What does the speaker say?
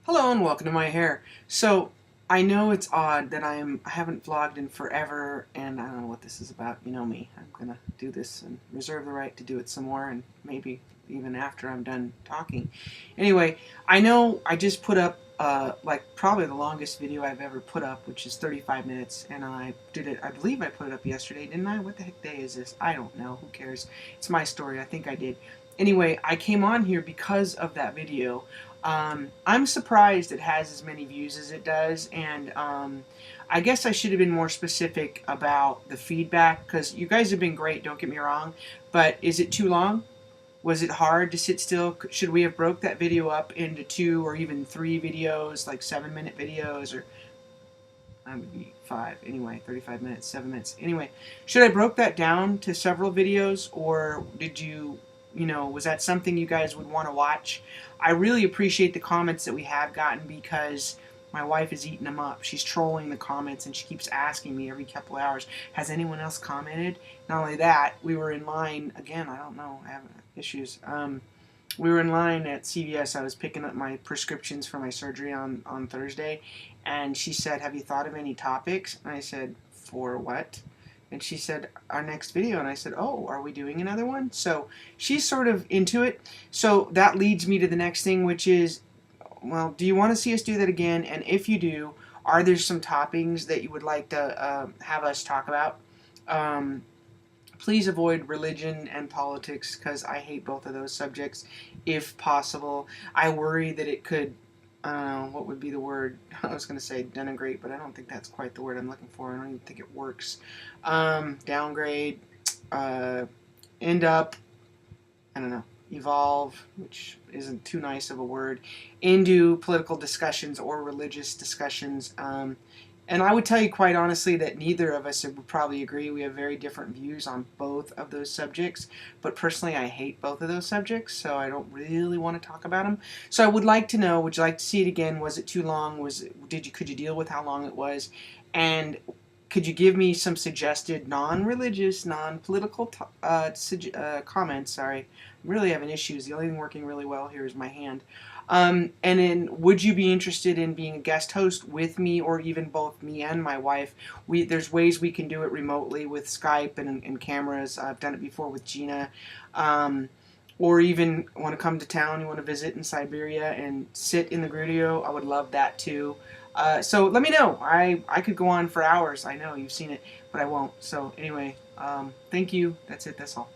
Hello and welcome to my hair. So I know it's odd that I haven't vlogged in forever, and I don't know what this is about. You know me. I'm gonna do this and reserve the right to do it some more, and maybe even after I'm done talking. Anyway, I know I just put up like probably the longest video I've ever put up, which is 35 minutes, and I did it. I believe I put it up yesterday, didn't I? What the heck day is this? I don't know. Who cares? It's my story. I think I did. Anyway, I came on here because of that video. I'm surprised it has as many views as it does, and I guess I should have been more specific about the feedback, because you guys have been great, don't get me wrong, but is it too long? Was it hard to sit still? Should we have broke that video up into 2 or even 3 videos, like 7-minute videos, or that would be 5, anyway, 35 minutes, 7 minutes. Anyway, should I broke that down to several videos, or did was that something you guys would want to watch? I really appreciate the comments that we have gotten, because my wife is eating them up. She's trolling the comments, and she keeps asking me every couple hours, has anyone else commented? Not only that, we were in line, again, I don't know, I have issues. We were in line at CVS. I was picking up my prescriptions for my surgery on Thursday, and she said, have you thought of any topics? And I said, for what? And she said, our next video. And I said, oh, are we doing another one? So she's sort of into it. So that leads me to the next thing, which is, well, do you want to see us do that again? And if you do, are there some toppings that you would like to have us talk about? Please avoid religion and politics, because I hate both of those subjects if possible. I worry that it could, what would be the word? I was going to say denigrate, but I don't think that's quite the word I'm looking for. I don't even think it works. Downgrade, end up, I don't know, evolve, which isn't too nice of a word, into political discussions or religious discussions. And I would tell you quite honestly that neither of us would probably agree. We have very different views on both of those subjects. But personally, I hate both of those subjects, so I don't really want to talk about them. So I would like to know, would you like to see it again? Was it too long? Could you deal with how long it was? And could you give me some suggested non-religious, non-political comments? Sorry, I'm really having issues. The only thing working really well here is my hand. And then, would you be interested in being a guest host with me, or even both me and my wife? There's ways we can do it remotely with Skype and cameras. I've done it before with Gina. Or even want to come to town, you want to visit in Siberia and sit in the Grudio, I would love that too. So let me know. I could go on for hours. I know you've seen it, but I won't. So anyway, thank you. That's it. That's all.